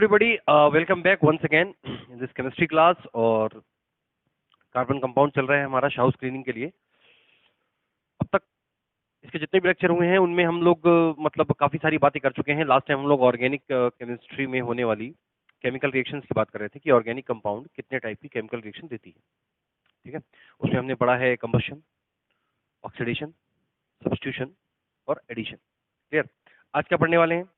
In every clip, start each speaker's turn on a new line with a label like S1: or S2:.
S1: everybody, welcome back once again in this chemistry class। और carbon compound चल रहा है हमारा शाउ स्क्रीनिंग के लिए। अब तक इसके जितने भी लेक्चर हुए हैं उनमें हम लोग मतलब काफ़ी सारी बातें कर चुके हैं। लास्ट टाइम हम लोग ऑर्गेनिक केमिस्ट्री में होने वाली केमिकल रिएक्शंस की बात कर रहे थे कि ऑर्गेनिक कंपाउंड कितने टाइप की केमिकल रिएक्शन देती है। ठीक है, उसमें हमने पढ़ा है कंबशन, ऑक्सीडेशन, सब्स्टिट्यूशन और एडिशन। क्लियर? आज क्या पढ़ने वाले हैं?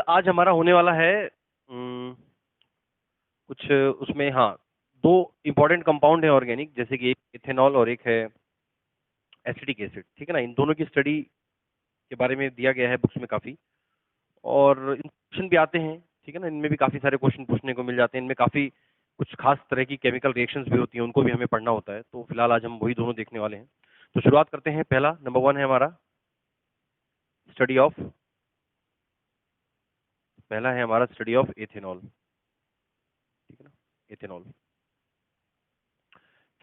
S1: आज हमारा होने वाला है कुछ उसमें, हाँ, दो इंपॉर्टेंट कंपाउंड है ऑर्गेनिक, जैसे कि एक इथेनॉल और एक है एसिटिक एसिड। ठीक है ना, इन दोनों की स्टडी के बारे में दिया गया है बुक्स में काफ़ी, और क्वेश्चन भी आते हैं। ठीक है ना, इनमें भी काफ़ी सारे क्वेश्चन पूछने को मिल जाते हैं। इनमें काफ़ी कुछ खास तरह की केमिकल रिएक्शंस भी होती हैं, उनको भी हमें पढ़ना होता है। तो फिलहाल आज हम वही दोनों देखने वाले हैं। तो शुरुआत करते हैं। पहला नंबर 1 है हमारा स्टडी ऑफ एथेनॉल। ठीक है ना, एथेनॉल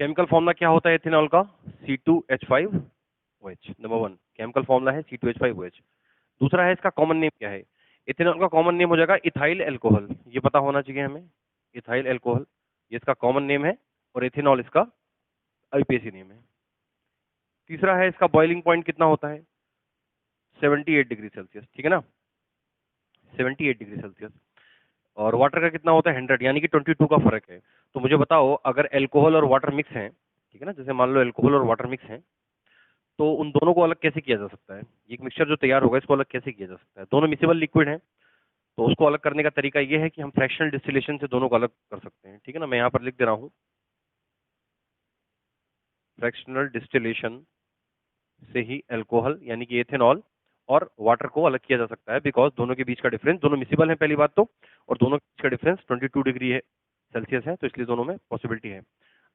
S1: केमिकल फॉर्मूला क्या होता है एथेनॉल का? C2H5OH। नंबर 1 केमिकल फॉर्मूला है C2H5OH। दूसरा है इसका कॉमन नेम क्या है? इथेनॉल का कॉमन नेम हो जाएगा इथाइल अल्कोहल। ये पता होना चाहिए हमें, इथाइल अल्कोहल ये इसका कॉमन नेम है, और एथेनॉल इसका आईपीएसी नेम है। तीसरा है इसका बॉइलिंग पॉइंट कितना होता है? 78 डिग्री सेल्सियस। ठीक है ना, 78 डिग्री सेल्सियस। और वाटर का कितना होता है? 100, यानी कि 22 का फर्क है। तो मुझे बताओ, अगर अल्कोहल और वाटर मिक्स हैं, ठीक है ना, जैसे मान लो अल्कोहल और वाटर मिक्स हैं, तो उन दोनों को अलग कैसे किया जा सकता है? एक मिक्सचर जो तैयार होगा इसको अलग कैसे किया जा सकता है? दोनों मिसेबल लिक्विड हैं, तो उसको अलग करने का तरीका ये है कि हम फ्रैक्शनल डिस्टिलेशन से दोनों को अलग कर सकते हैं। ठीक है ना, मैं यहाँ पर लिख दे रहा हूँ, फ्रैक्शनल डिस्टिलेशन से ही अल्कोहल यानी कि एथेनॉल और वाटर को अलग किया जा सकता है, बिकॉज दोनों के बीच का डिफरेंस, दोनों मिसेबल है पहली बात तो, और दोनों के बीच का डिफरेंस 22 डिग्री है सेल्सियस है, तो इसलिए दोनों में पॉसिबिलिटी है।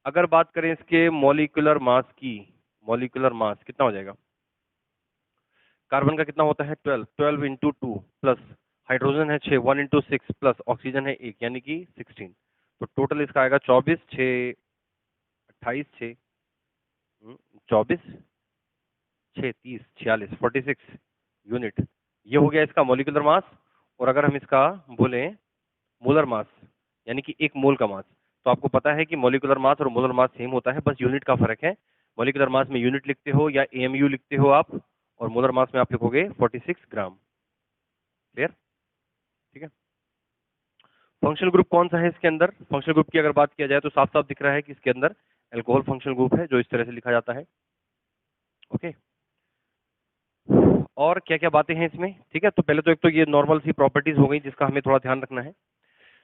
S1: अगर बात करें इसके मॉलिक्यूलर मास की, मॉलिक्यूलर मास कितना हो जाएगा? कार्बन का कितना होता है? 12 इंटू 2 प्लस हाइड्रोजन है 6, 1 इंटू 6 प्लस ऑक्सीजन है 1, यानी कि 16। तो टोटल इसका आएगा 24, 6, 28, 6, 24, 6, 30, 46, 46 यूनिट। ये हो गया इसका मॉलिक्यूलर मास। और अगर हम इसका बोलें मोलर मास, यानी कि एक मोल का मास, तो आपको पता है कि मॉलिक्यूलर मास और मोलर मास सेम होता है, बस यूनिट का फर्क है। मॉलिक्यूलर मास में यूनिट लिखते हो या एमयू लिखते हो आप, और मोलर मास में आप लिखोगे 46 ग्राम। क्लियर? ठीक है। फंक्शनल ग्रुप कौन सा है इसके अंदर? फंक्शनल ग्रुप की अगर बात किया जाए तो साफ साफ दिख रहा है कि इसके अंदर अल्कोहल फंक्शनल ग्रुप है, जो इस तरह से लिखा जाता है। ओके, और क्या क्या बातें हैं इसमें? ठीक है, तो पहले तो एक तो ये नॉर्मल सी प्रॉपर्टीज हो गई जिसका हमें थोड़ा ध्यान रखना है।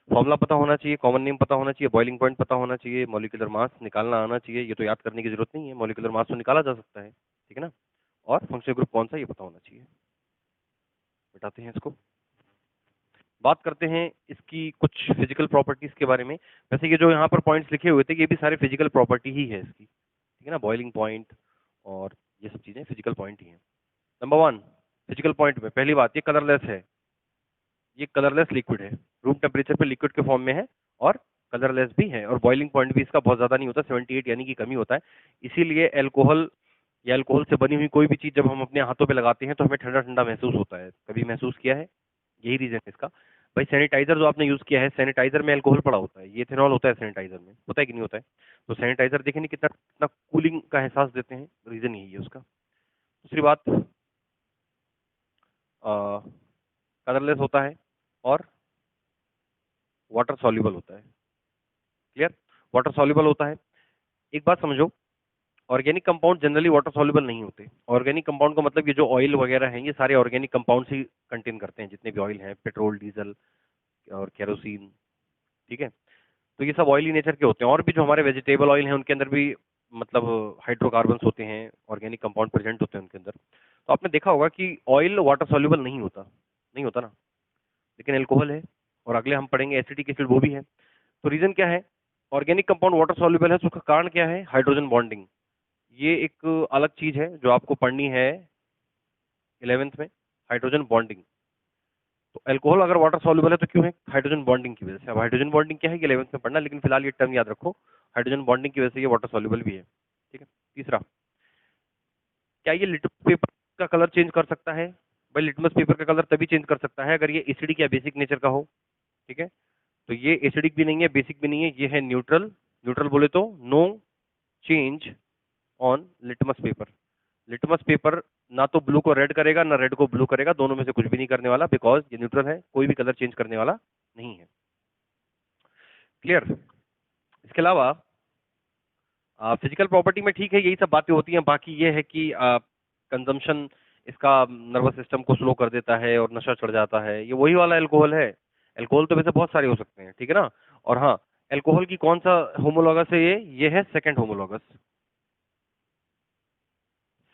S1: फॉर्मूला पता होना चाहिए, कॉमन नेम पता होना चाहिए, बॉइलिंग पॉइंट पता होना चाहिए, मॉलिक्यूलर मास निकालना आना चाहिए। ये तो याद करने की जरूरत नहीं है, मॉलिक्यूलर मास तो निकाला जा सकता है। ठीक है ना, और फंक्शनल ग्रुप कौन सा ये पता होना चाहिए। बताते हैं इसको, बात करते हैं इसकी कुछ फिजिकल प्रॉपर्टीज के बारे में। वैसे ये जो यहाँ पर पॉइंट्स लिखे हुए थे ये भी सारे फिजिकल प्रॉपर्टी ही है इसकी। ठीक है ना, बॉइलिंग पॉइंट और ये सब चीजें फिजिकल पॉइंट ही है। नंबर 1 फिजिकल पॉइंट में पहली बात, ये कलरलेस है। ये कलरलेस लिक्विड है, रूम टेम्परेचर पे लिक्विड के फॉर्म में है और कलरलेस भी है, और बॉइलिंग पॉइंट भी इसका बहुत ज्यादा नहीं होता, 78 यानी कि कम ही होता है। इसीलिए अल्कोहल या अल्कोहल से बनी हुई कोई भी चीज जब हम अपने हाथों पे लगाते हैं तो हमें ठंडा ठंडा महसूस होता है। कभी महसूस किया है? यही रीजन है इसका। भाई सैनिटाइजर जो आपने यूज किया है, सैनिटाइजर में अल्कोहल पड़ा होता है, ये इथेनॉल होता है सैनिटाइजर में, होता है कि नहीं होता है? तो सैनिटाइजर देखें कितना कितना कूलिंग का एहसास देते हैं, रीजन यही है उसका। दूसरी बात, कलरलेस होता है और वाटर सॉल्युबल होता है। क्लियर? वाटर सॉल्युबल होता है। एक बात समझो, organic compound generally water soluble नहीं होते। ऑर्गेनिक कंपाउंड का मतलब ये जो ऑयल वगैरह हैं ये सारे ऑर्गेनिक कंपाउंड ही कंटेन करते हैं, जितने भी ऑयल हैं, पेट्रोल, डीजल और केरोसिन। ठीक है, तो ये सब ऑयली नेचर के होते हैं। और भी जो हमारे वेजिटेबल ऑयल हैं उनके अंदर भी मतलब हाइड्रोकार्बन्स होते हैं, ऑर्गेनिक कंपाउंड प्रेजेंट होते हैं उनके अंदर। तो आपने देखा होगा कि ऑयल वाटर सॉल्युबल नहीं होता, नहीं होता ना, लेकिन अल्कोहल है, और अगले हम पढ़ेंगे एसिटिक एसिड, वो भी है। तो रीजन क्या है? ऑर्गेनिक कंपाउंड वाटर सॉल्युबल है, तो उसका कारण क्या है? Hydrogen bonding. ये एक अलग चीज है जो आपको पढ़नी है 11th में, हाइड्रोजन बॉन्डिंग। तो अल्कोहल अगर वाटर सॉल्युबल है तो क्यों है? हाइड्रोजन बॉन्डिंग की वजह से। अब हाइड्रोजन बॉन्डिंग क्या है ये 11th में पढ़ना, लेकिन फिलहाल ये टर्म याद रखो, हाइड्रोजन बॉन्डिंग की वजह से ये वाटर सॉल्युबल भी है। ठीक है। तीसरा, क्या ये लिटमस पेपर का कलर चेंज कर सकता है? भाई लिटमस पेपर का कलर तभी चेंज कर सकता है अगर ये एसिडिक या बेसिक नेचर का हो, ठीक है। तो ये एसिडिक भी नहीं है, बेसिक भी नहीं है, ये है न्यूट्रल। न्यूट्रल बोले तो no change on litmus paper. Litmus paper ना तो ब्लू को रेड करेगा ना रेड को ब्लू करेगा, दोनों में से कुछ भी नहीं करने वाला, बिकॉज ये न्यूट्रल है, कोई भी कलर चेंज करने वाला नहीं है। क्लियर? इसके अलावा फिजिकल प्रॉपर्टी में ठीक है यही सब बातें होती हैं, बाकी ये है कि कंजम्पशन इसका नर्वस सिस्टम को स्लो कर देता है और नशा चढ़ जाता है, ये वही वाला अल्कोहल है। अल्कोहल तो वैसे बहुत सारे हो सकते हैं, ठीक है ना। और हाँ, अल्कोहल की कौन सा होमोलॉगस है, ये है second homologous.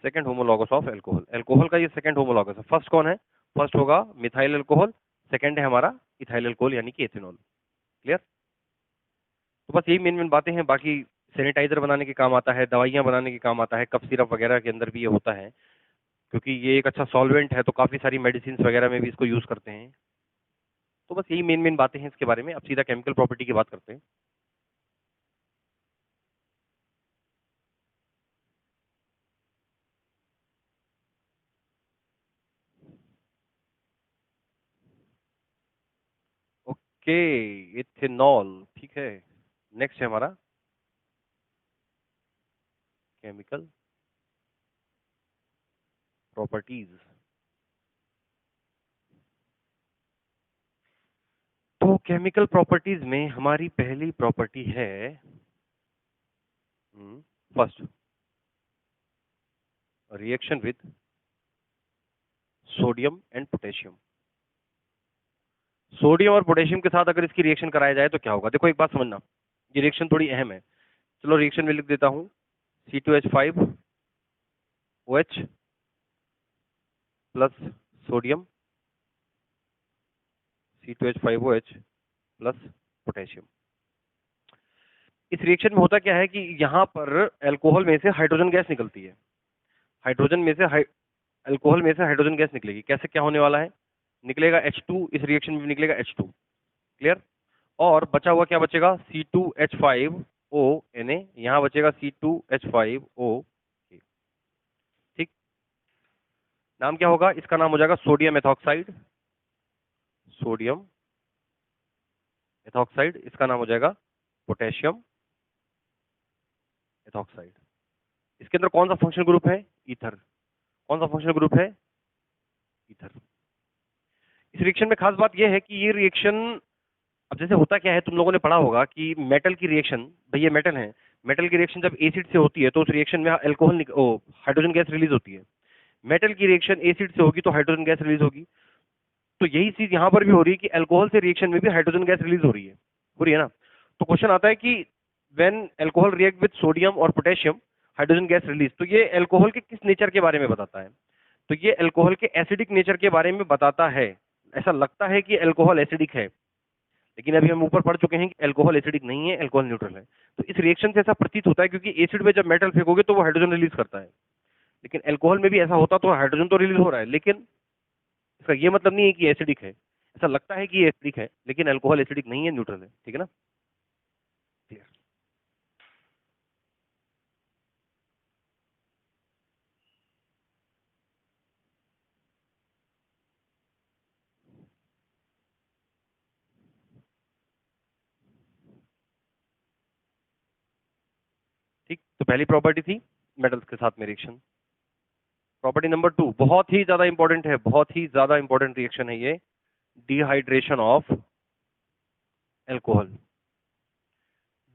S1: Second homologous of alcohol, alcohol का ये सेकंड होमोलॉगस है। फर्स्ट कौन है? फर्स्ट होगा मिथाइल अल्कोहल, सेकंड है हमारा इथाइल अल्कोहल यानी कि एथेनॉल। क्लियर? तो बस यही मेन मेन बातें हैं, बाकी सैनिटाइजर बनाने के काम आता है, दवाइयां बनाने के काम आता है, कफ सिरप वगैरह के अंदर भी ये होता है, क्योंकि ये एक अच्छा सॉल्वेंट है, तो काफी सारी मेडिसिन वगैरह में भी इसको यूज करते हैं। तो बस यही मेन मेन बातें हैं इसके बारे में। अब सीधा केमिकल प्रॉपर्टी की बात करते हैं। ओके, इथेनॉल, ठीक है। नेक्स्ट है हमारा केमिकल प्रॉपर्टीज। तो केमिकल प्रॉपर्टीज में हमारी पहली प्रॉपर्टी है first, reaction with sodium and potassium. Sodium और पोटेशियम के साथ अगर इसकी रिएक्शन कराया जाए तो क्या होगा? देखो एक बात समझना, ये रिएक्शन थोड़ी अहम है। चलो रिएक्शन में लिख देता हूं, C2H5OH plus sodium, C2H5OH plus potassium. इस रिएक्शन में होता क्या है कि यहां पर अल्कोहल में से हाइड्रोजन गैस निकलती है। हाइड्रोजन में से अल्कोहल में से हाइड्रोजन गैस निकलेगी। कैसे क्या होने वाला है? निकलेगा H2, इस रिएक्शन में भी निकलेगा H2। क्लियर? और बचा हुआ क्या बचेगा? C2H5O Na, यहां बचेगा C2H5O। ठीक, नाम क्या होगा इसका? नाम हो जाएगा सोडियम एथॉक्साइड। सोडियम एथॉक्साइड, इसका नाम हो जाएगा पोटेशियम एथॉक्साइड। इसके अंदर कौन सा फंक्शनल ग्रुप है? ईथर। कौन सा फंक्शनल ग्रुप है? ईथर। इस रिएक्शन में खास बात यह है कि ये रिएक्शन, अब जैसे होता क्या है, तुम लोगों ने पढ़ा होगा कि मेटल की रिएक्शन, भाई ये मेटल है, मेटल की रिएक्शन जब एसिड से होती है तो उस रिएक्शन में अल्कोहल हाइड्रोजन गैस रिलीज होती है। मेटल की रिएक्शन एसिड से होगी तो हाइड्रोजन गैस रिलीज होगी। तो यही चीज यहां पर भी हो रही है कि अल्कोहल से रिएक्शन में भी हाइड्रोजन गैस रिलीज हो रही है ना। तो क्वेश्चन आता है कि when alcohol react with sodium और पोटेशियम, हाइड्रोजन गैस रिलीज, तो ये अल्कोहल के किस नेचर के बारे में बताता है? तो ये अल्कोहल के एसिडिक नेचर के बारे में बताता है। ऐसा लगता है कि अल्कोहल एसिडिक है, लेकिन अभी हम ऊपर पढ़ चुके हैं कि अल्कोहल एसिडिक नहीं है, अल्कोहल न्यूट्रल है। तो इस रिएक्शन से ऐसा प्रतीत होता है, क्योंकि एसिड में जब मेटल फेंकोगे तो वो हाइड्रोजन रिलीज करता है, लेकिन अल्कोहल में भी ऐसा होता तो हाइड्रोजन तो रिलीज हो रहा है, लेकिन इसका ये मतलब नहीं है कि एसिडिक है। ऐसा लगता है कि ये एसिडिक है, लेकिन अल्कोहल एसिडिक नहीं है, न्यूट्रल है। ठीक है ना? Clear? ठीक, तो पहली प्रॉपर्टी थी मेटल्स के साथ में रिएक्शन। प्रॉपर्टी नंबर 2 बहुत ही ज्यादा इंपॉर्टेंट है, बहुत ही ज्यादा इंपॉर्टेंट रिएक्शन है ये, dehydration of alcohol.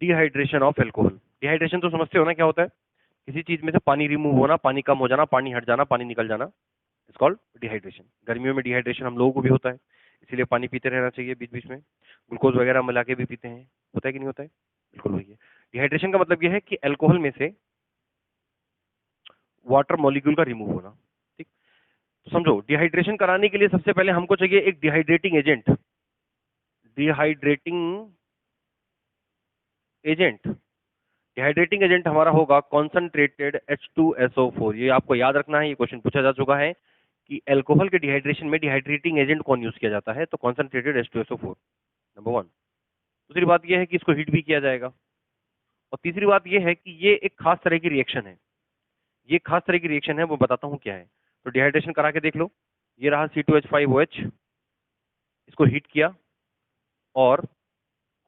S1: Dehydration of alcohol. Dehydration तो समझते हो ना क्या होता है? किसी चीज में से पानी रिमूव होना, पानी कम हो जाना, पानी हट जाना, पानी निकल जाना, इट्स कॉल्ड डिहाइड्रेशन। गर्मियों में डिहाइड्रेशन हम लोगों को भी होता है, इसीलिए पानी पीते रहना चाहिए बीच बीच में। ग्लूकोज वगैरह मिला के भी पीते हैं, होता है कि नहीं होता है? बिल्कुल वही है। डिहाइड्रेशन का मतलब यह है कि अल्कोहल में से वाटर मॉलिक्यूल का रिमूव होना। ठीक, तो समझो डिहाइड्रेशन कराने के लिए सबसे पहले हमको चाहिए एक dehydrating agent. Dehydrating agent, dehydrating agent हमारा होगा कॉन्सेंट्रेटेड H2SO4। ये आपको याद रखना है, ये क्वेश्चन पूछा जा चुका है कि अल्कोहल के डिहाइड्रेशन में डिहाइड्रेटिंग एजेंट कौन यूज किया जाता है? तो कॉन्सेंट्रेटेड H2SO4, नंबर 1। दूसरी बात यह है कि इसको हीट भी किया जाएगा। और तीसरी बात यह है कि ये एक खास तरह की रिएक्शन है। ये खास तरह की रिएक्शन है, वो बताता हूं क्या है। तो डिहाइड्रेशन करा के देख लो, ये रहा C2H5OH, इसको हीट किया और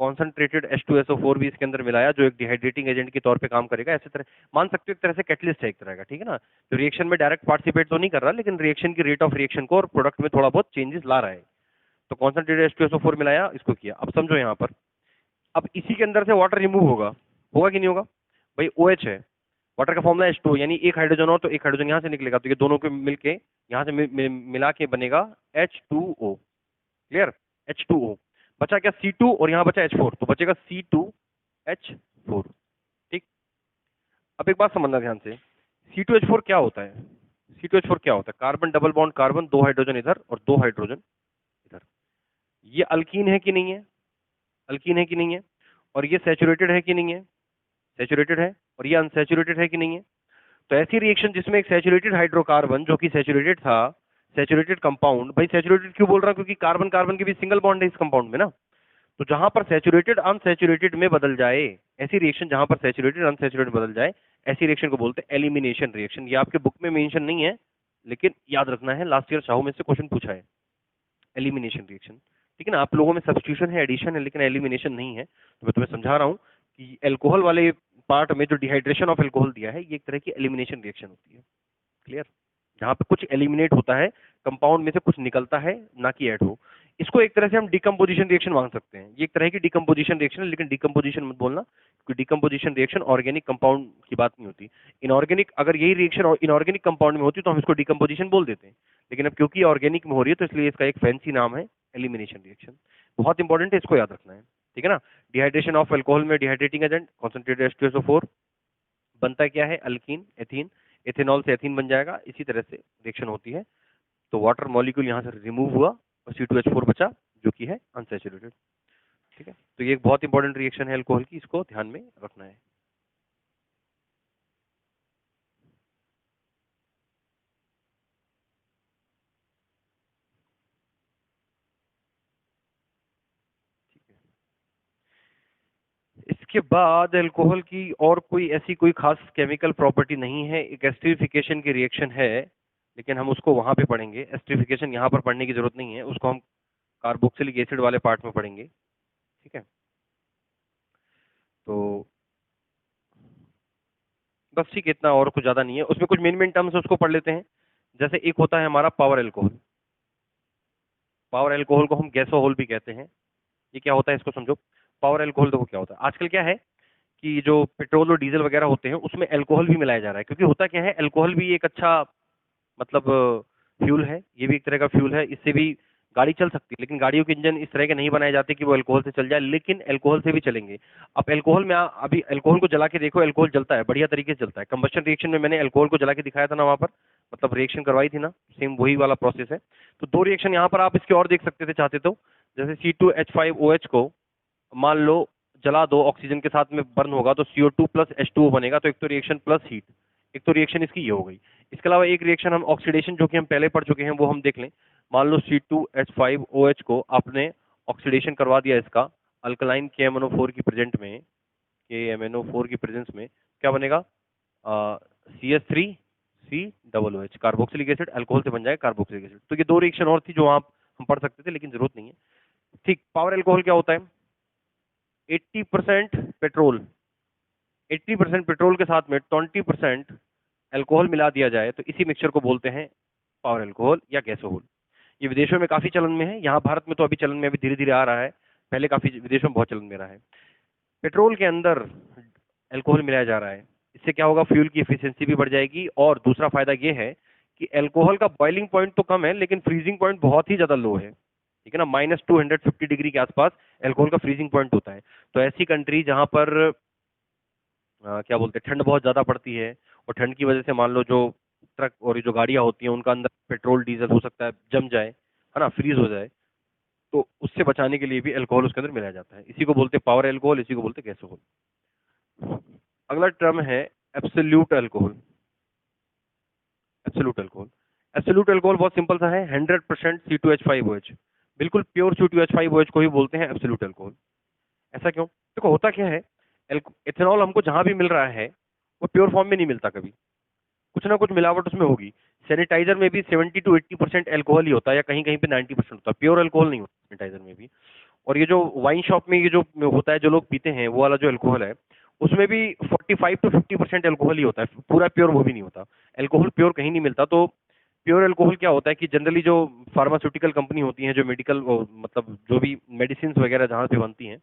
S1: कॉन्सेंट्रेटेड H2SO4 भी इसके अंदर मिलाया जो एक डिहाइड्रेटिंग एजेंट के तौर पे काम करेगा। ऐसे तरह मान सकते हो एक तरह से कैटलिस्ट है एक तरह का, ठीक है ना, जो रिएक्शन में डायरेक्ट पार्टिसिपेट तो नहीं कर रहा लेकिन रिएक्शन की रेट ऑफ रिएक्शन को और प्रोडक्ट में थोड़ा बहुत चेंजेस ला रहा है। तो कॉन्सेंट्रेटेड H2SO4 मिलाया, इसको किया। अब समझो यहाँ पर, अब इसी के अंदर से वाटर रिमूव होगा, होगा कि नहीं होगा भाई? OH है, वाटर का फॉर्मूला H2, यानी एक हाइड्रोजन और तो एक हाइड्रोजन यहाँ से निकलेगा, तो ये दोनों को मिलके यहाँ से मिला के बनेगा H2O। क्लियर? H2O बचा क्या? C2 और यहाँ बचा H4, तो बचेगा C2H4। ठीक। अब एक बात समझना ध्यान से, C2H4 क्या होता है? C2H4 क्या होता है? Carbon double bond carbon, 2 hydrogen इधर और 2 हाइड्रोजन इधर। ये अल्कीन है कि नहीं है? अल्कीन है कि नहीं है? और ये सैचुरेटेड है कि नहीं है? सैचुरेटेड है। और ये अनसैचुरेटेड है कि नहीं है? तो ऐसी रिएक्शन जिसमें एक सैचुरेटेड हाइड्रोकार्बन जो कि सैचुरेटेड था, सैचुरेटेड कंपाउंड, भाई सैचुरेटेड क्यों बोल रहा हूं? क्योंकि कार्बन कार्बन के बीच सिंगल बॉन्ड है इस कंपाउंड में ना। तो जहां पर सैचुरेटेड अनसैचुरेटेड में बदल जाए, ऐसी रिएक्शन जहां पर सैचुरेटेड अनसैचुरेटेड बदल जाए, ऐसी रिएक्शन को बोलते हैं एलिमिनेशन रिएक्शन। ये आपके बुक में मेंशन नहीं है लेकिन याद रखना है, लास्ट ईयर शाहू में से क्वेश्चन पूछा है। एलिमिनेशन रिएक्शन, ठीक है ना। आप लोगों में सब्स्टिट्यूशन है, एडिशन है, लेकिन एलिमिनेशन नहीं है। तो मैं तुम्हें समझा रहा हूं कि एल्कोहल वाले पार्ट में जो डिहाइड्रेशन ऑफ एल्कोहल दिया है, ये एक तरह की एलिमिनेशन रिएक्शन होती है। क्लियर? जहां पे कुछ एलिमिनेट होता है, कंपाउंड में से कुछ निकलता है, ना कि ऐड हो। इसको एक तरह से हम डिकम्पोजिशन रिएक्शन मान सकते हैं। ये एक तरह की डिकम्पोजिशन रिएक्शन है, लेकिन डिकम्पोजिशन मत बोलना, क्योंकि डिकम्पोजिशन रिएक्शन ऑर्गेनिक कंपाउंड की बात नहीं होती। इनऑर्गेनिक, अगर यही रिएक्शन इनऑर्गेनिक कंपाउंड में होती तो हम इसको डिकम्पोजिशन बोल देते हैं, लेकिन अब क्योंकि ऑर्गेनिक में हो रही है तो इसलिए इसका एक फैंसी नाम है एलिमिनेशन रिएक्शन। बहुत इंपॉर्टेंट है, इसको याद रखना है, ठीक है ना। डिहाइड्रेशन ऑफ एल्कोहल में डिहाइड्रेटिंग एजेंट कॉन्सेंट्रेटेड H2SO4 बनता क्या है? अल्कीन, एथीन, एथेनॉल से एथीन बन जाएगा। इसी तरह से रिएक्शन होती है। तो वाटर मॉलिक्यूल यहाँ से रिमूव हुआ और C2H4 बचा जो कि है अनसैचुरेटेड। ठीक है, तो ये एक बहुत इंपॉर्टेंट रिएक्शन है अल्कोहल की, इसको ध्यान में रखना है। इसके बाद अल्कोहल की और कोई ऐसी कोई खास केमिकल प्रॉपर्टी नहीं है। एक एस्टरीफिकेशन की रिएक्शन है, लेकिन हम उसको वहां पे पढ़ेंगे। एस्टरीफिकेशन यहाँ पर पढ़ने की जरूरत नहीं है, उसको हम कार्बोक्सिलिक एसिड वाले पार्ट में पढ़ेंगे। ठीक है, तो बस ठीक है, इतना और कुछ ज्यादा नहीं है। उसमें कुछ मेन टर्म्स है, उसको पढ़ लेते हैं। जैसे एक होता है हमारा पावर अल्कोहल। पावर अल्कोहल को हम गैसोहोल भी कहते हैं। ये क्या होता है इसको समझो। पावर अल्कोहल देखो क्या होता है, आजकल क्या है कि जो पेट्रोल और डीजल वगैरह होते हैं उसमें अल्कोहल भी मिलाया जा रहा है, क्योंकि होता क्या है, अल्कोहल भी एक अच्छा मतलब फ्यूल है। ये भी एक तरह का फ्यूल है, इससे भी गाड़ी चल सकती है, लेकिन गाड़ियों के इंजन इस तरह के नहीं बनाए जाते कि वो अल्कोहल से चल जाए, लेकिन अल्कोहल से भी चलेंगे। अब अल्कोहल में अभी अल्कोहल को जला के देखो, अल्कोहल जलता है, बढ़िया तरीके से जलता है। कंबस्शन रिएक्शन में मैंने अल्कोहल को जला के दिखाया था ना वहां पर, मतलब रिएक्शन करवाई थी ना, सेम वही वाला प्रोसेस है। तो दो रिएक्शन यहाँ पर आप इसके और देख सकते थे चाहते तो। जैसे C2H5OH को मान लो जला दो, ऑक्सीजन के साथ में बर्न होगा तो CO2 प्लस H2O बनेगा। तो एक तो रिएक्शन प्लस हीट, एक तो रिएक्शन इसकी ये हो गई। इसके अलावा एक रिएक्शन हम ऑक्सीडेशन जो कि हम पहले पढ़ चुके हैं वो हम देख लें। मान लो C2H5OH को आपने ऑक्सीडेशन करवा दिया इसका अल्कलाइन KMnO4 की प्रेजेंट में, KMnO4 की प्रेजेंस में क्या बनेगा? CH3COOH, कार्बोक्सिलिक एसिड अल्कोहल से बन जाएगा कार्बोक्सिलिक एसिड। तो ये दो रिएक्शन और थी जो आप हम पढ़ सकते थे, लेकिन जरूरत नहीं है। ठीक, पावर अल्कोहल क्या होता है? 80% पेट्रोल, 80% पेट्रोल के साथ में 20% अल्कोहल मिला दिया जाए तो इसी मिक्सचर को बोलते हैं पावर अल्कोहल या गैसोहोल। ये विदेशों में काफी चलन में है, यहाँ भारत में तो अभी चलन में अभी धीरे धीरे आ रहा है, पहले काफी विदेशों में बहुत चलन में रहा है। पेट्रोल के अंदर अल्कोहल मिलाया जा रहा है, इससे क्या होगा? फ्यूल की एफिशिएंसी भी बढ़ जाएगी, और दूसरा फायदा ये है कि अल्कोहल का बॉइलिंग पॉइंट तो कम है लेकिन फ्रीजिंग पॉइंट बहुत ही ज्यादा लो है। ठीक है ना, -250 डिग्री के आसपास अल्कोहल का फ्रीजिंग पॉइंट होता है। तो ऐसी कंट्री जहां पर क्या बोलते हैं, ठंड बहुत ज्यादा पड़ती है, और ठंड की वजह से मान लो जो ट्रक और जो गाड़ियां होती हैं उनका अंदर पेट्रोल डीजल हो सकता है जम जाए, है ना, फ्रीज हो जाए, तो उससे बचाने के लिए भी अल्कोहल उसके अंदर मिलाया जाता है। इसी को बोलते हैं पावर अल्कोहल, इसी को बोलते हैं गैसोहोल। अगला टर्म है absolute alcohol. Absolute alcohol, absolute alcohol बहुत सिंपल सा है, 100% C2H5OH, बिल्कुल प्योर C2H5OH को ही बोलते हैं एब्सोल्यूट अल्कोहल। ऐसा क्यों? देखो होता क्या है, एथेनॉल हमको जहां भी मिल रहा है वो प्योर फॉर्म में नहीं मिलता, कभी कुछ ना कुछ मिलावट उसमें होगी। सैनिटाइजर में भी 70 to 80% अल्कोहल ही होता है, या कहीं कहीं पे 90% होता है, प्योर अल्कोहल नहीं होता सैनिटाइजर में भी। और ये जो वाइन शॉप में ये जो होता है, जो लोग पीते हैं, वो वाला जो अल्कोहल है, उसमें भी 45 to 50% अल्कोहल ही होता है, पूरा प्योर वो भी नहीं होता। अल्कोहल प्योर कहीं नहीं मिलता। तो प्योर अल्कोहल क्या होता है कि जनरली जो फार्मास्यूटिकल कंपनी होती हैं, जो मेडिकल मतलब जो भी मेडिसिन वगैरह जहाँ पे बनती हैं,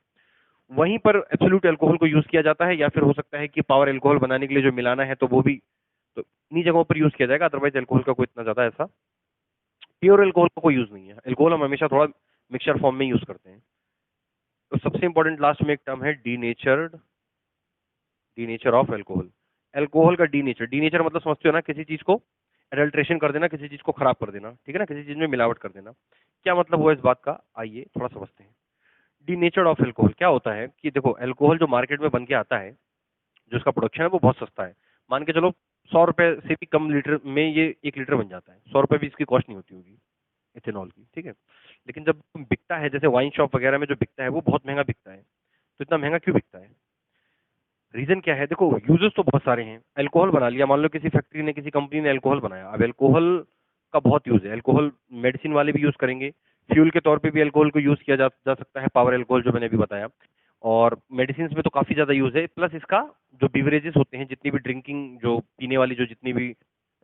S1: वहीं पर एब्सोल्यूट अल्कोहल को यूज किया जाता है, या फिर हो सकता है कि पावर अल्कोहल बनाने के लिए जो मिलाना है तो वो भी तो इन्हीं जगहों पर यूज किया जाएगा। अदरवाइज अल्कोहल का कोई इतना ज्यादा ऐसा प्योर अल्कोहल का कोई यूज नहीं है। अल्कोहल हम हमेशा थोड़ा मिक्सचर फॉर्म में यूज करते हैं। तो सबसे इंपॉर्टेंट लास्ट में एक टर्म है denatured, denature of alcohol. Alcohol का डीनेचर, डीनेचर मतलब समझते हो ना, किसी चीज को एडल्ट्रेशन कर देना, किसी चीज को खराब कर देना, ठीक है ना, किसी चीज में मिलावट कर देना। क्या मतलब हुआ इस बात का, आइए थोड़ा समझते हैं। डीनेचर्ड ऑफ अल्कोहल क्या होता है कि देखो, अल्कोहल जो मार्केट में बन के आता है, जो इसका प्रोडक्शन है वो बहुत सस्ता है। मान के चलो 100 रुपए से भी कम लीटर में ये 1 लीटर बन जाता है, 100 रुपए भी इसकी कॉस्ट नहीं होती होगी इथेनॉल की, ठीक है। लेकिन जब बिकता है, जैसे वाइन शॉप वगैरह में जो बिकता है वो बहुत महंगा बिकता है। तो इतना महंगा क्यों बिकता है? रीजन क्या है? देखो, यूजेस तो बहुत सारे हैं। अल्कोहल बना लिया, मान लो किसी फैक्ट्री ने, किसी कंपनी ने अल्कोहल बनाया। अब अल्कोहल का बहुत यूज है। अल्कोहल मेडिसिन वाले भी यूज करेंगे, फ्यूल के तौर पे भी अल्कोहल को यूज किया जा सकता है, पावर अल्कोहल जो मैंने अभी बताया। और मेडिसिन में तो काफी ज्यादा यूज है। प्लस इसका जो बिवरेजेस होते हैं, जितनी भी ड्रिंकिंग, जो पीने वाली जो जितनी भी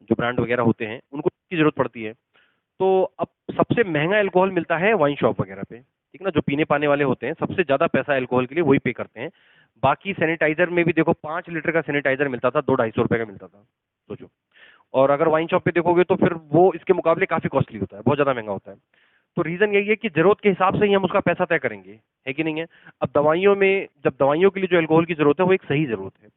S1: जो ब्रांड वगैरह होते हैं, उनको इसकी जरूरत पड़ती है। तो अब सबसे महंगा अल्कोहल मिलता है वाइन शॉप वगैरह पे, ठीक ना। जो पीने पाने वाले होते हैं, सबसे ज्यादा पैसा अल्कोहल के लिए वही पे करते हैं। बाकी सैनिटाइजर में भी देखो, 5 लीटर का सैनिटाइजर मिलता था 200-250 रुपए का मिलता था, सोचो। और अगर वाइन शॉप पे देखोगे तो फिर वो इसके मुकाबले काफी कॉस्टली होता है, बहुत ज्यादा महंगा होता है। तो रीजन यही है कि जरूरत के हिसाब से ही हम उसका पैसा तय करेंगे, है कि नहीं है। अब दवाइयों में, जब दवाइयों के लिए जो अल्कोहल की जरूरत है वो एक सही जरूरत है,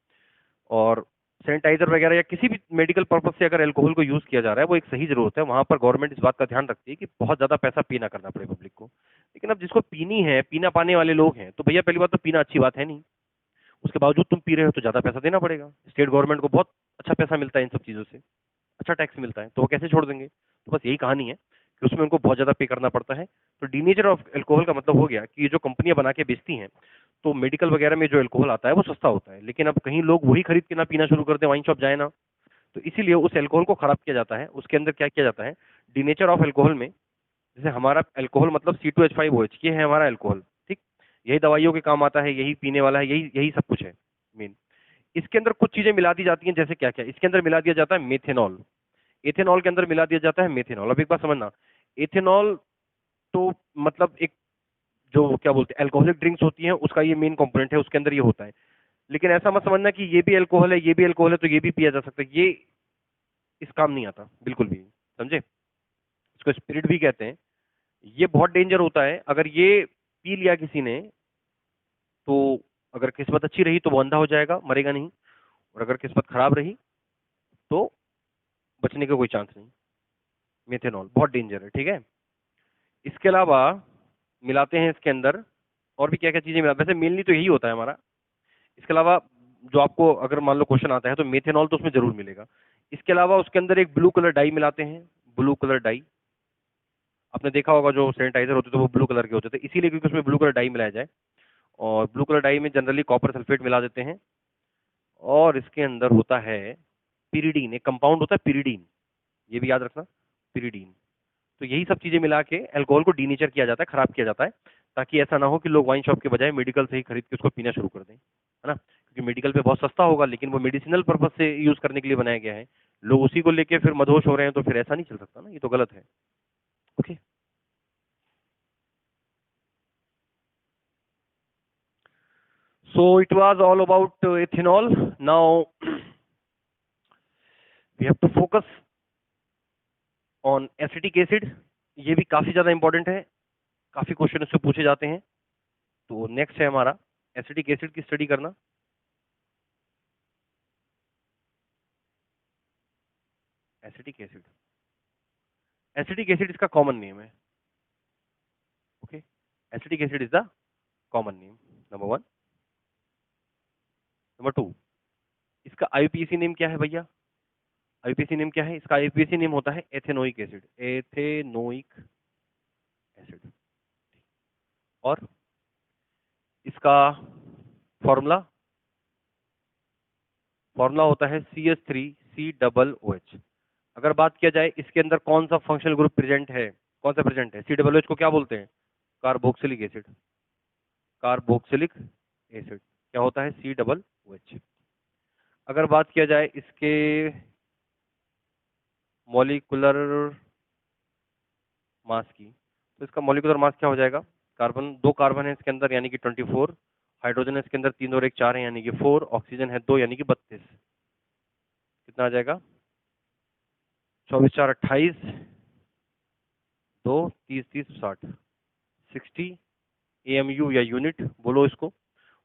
S1: और सैनिटाइजर वगैरह या किसी भी मेडिकल पर्पज से अगर अल्कोहल को यूज किया जा रहा है, वो एक सही जरूरत है। वहां पर गवर्नमेंट इस बात का ध्यान रखती है कि बहुत ज्यादा पैसा पे ना करना पड़े पब्लिक को। लेकिन अब जिसको पीनी है, पीना पाने वाले लोग हैं, तो भैया पहली बात तो पीना अच्छी बात है नहीं, उसके बावजूद तुम पी रहे हो तो ज्यादा पैसा देना पड़ेगा। स्टेट गवर्नमेंट को बहुत अच्छा पैसा मिलता है इन सब चीजों से, अच्छा टैक्स मिलता है, तो वो कैसे छोड़ देंगे। तो बस यही कहानी है कि उसमें उनको बहुत ज्यादा पे करना पड़ता है। तो डीनेचर ऑफ अल्कोहल का मतलब हो गया कि ये जो कंपनियां बना के बेचती हैं, तो मेडिकल वगैरह में जो अल्कोहल आता है वो सस्ता होता है, लेकिन अब कहीं लोग वही खरीद के ना पीना शुरू कर दें, वाइन शॉप जाए ना, तो इसीलिए उस अल्कोहल को खराब किया जाता है। उसके अंदर क्या किया जाता है, डीनेचर ऑफ अल्कोहल में, जैसे हमारा अल्कोहल मतलब C2H5OH, ये है हमारा अल्कोहल, ठीक। यही दवाइयों के काम आता है, यही पीने वाला है, यही यही सब कुछ है मेन। इसके अंदर कुछ चीजें मिला दी जाती हैं, जैसे क्या क्या, इसके अंदर मिला दिया जाता है मेथेनॉल, एथेनॉल के अंदर मिला दिया जाता है मेथेनॉल। अब एक बात समझना, एथेनॉल तो मतलब एक जो क्या बोलते हैं अल्कोहलिक ड्रिंक्स होती हैं, उसका ये मेन कंपोनेंट है, उसके अंदर ये होता है। लेकिन ऐसा मत समझना कि ये भी अल्कोहल है, ये भी अल्कोहल है तो ये भी पिया जा सकता है, ये इस काम नहीं आता बिल्कुल भी, समझे। इसको स्पिरिट भी कहते हैं। ये बहुत डेंजर होता है, अगर ये पी लिया किसी ने, तो अगर किस्मत अच्छी रही तो वो अंधा हो जाएगा, मरेगा नहीं। और अगर किस्मत खराब रही तो बचने का कोई चांस नहीं। मेथेनॉल बहुत डेंजर है, ठीक है। इसके अलावा मिलाते हैं इसके अंदर और भी क्या क्या चीजें मिलाते हैं, वैसे मेनली तो यही होता है हमारा। इसके अलावा जो आपको अगर मान लो क्वेश्चन आता है, तो मेथेनॉल तो उसमें जरूर मिलेगा। इसके अलावा उसके अंदर एक ब्लू कलर डाई मिलाते हैं, ब्लू कलर डाई। आपने देखा होगा जो सैनिटाइजर होते थे वो ब्लू कलर के होते थे, इसीलिए क्योंकि उसमें ब्लू कलर डाई मिलाया जाए। और ब्लू कलर डाई में जनरली कॉपर सल्फेट मिला देते हैं। और इसके अंदर होता है पिरिडीन, एक कंपाउंड होता है पिरिडीन, ये भी याद रखना, पिरिडीन। तो यही सब चीजें मिला के अल्कोहल को डीनेचर किया जाता है, खराब किया जाता है, ताकि ऐसा ना हो कि लोग वाइन शॉप के बजाय मेडिकल से ही खरीद के उसको पीना शुरू कर दें, है ना। क्योंकि मेडिकल पे बहुत सस्ता होगा, लेकिन वो मेडिसिनल पर्पज से यूज करने के लिए बनाया गया है। लोग उसी को लेके फिर मदहोश हो रहे हैं, तो फिर ऐसा नहीं चल सकता ना, ये तो गलत है। Okay, so it was all about ethanol. Now we have to focus on acetic acid. ये भी काफी ज्यादा इंपॉर्टेंट है, काफी क्वेश्चन इससे पूछे जाते हैं। तो नेक्स्ट है हमारा एसिटिक एसिड की स्टडी करना। एसिटिक एसिड, एसिटिक एसिड इसका कॉमन नेम है। Okay, acetic acid is the common name, number one. Number two, इसका आईयूपीएसी नेम क्या है भैया? आईयूपीएसी नेम क्या है इसका? आईयूपीएसी नेम होता है एथेनोइक एसिड, एथेनोइक एसिड। और इसका फॉर्मूला, फॉर्मूला होता है CH3COOH। अगर बात किया जाए इसके अंदर कौन सा फंक्शनल ग्रुप प्रेजेंट है, कौन सा प्रेजेंट है, COOH को क्या बोलते हैं, कार्बोक्सिलिक एसिड। कार्बोक्सिलिक एसिड क्या होता है, COOH। अगर बात किया जाए इसके मॉलिक्यूलर मास की, तो इसका मॉलिक्यूलर मास क्या हो जाएगा, कार्बन, 2 कार्बन है इसके अंदर यानी कि 24, हाइड्रोजन है इसके अंदर 3 और 1 4 है यानी कि 4, ऑक्सीजन है 2 यानी कि 32। कितना आ जाएगा, 24 4 28, 2 30 30 60, 60 AMU या यूनिट बोलो इसको।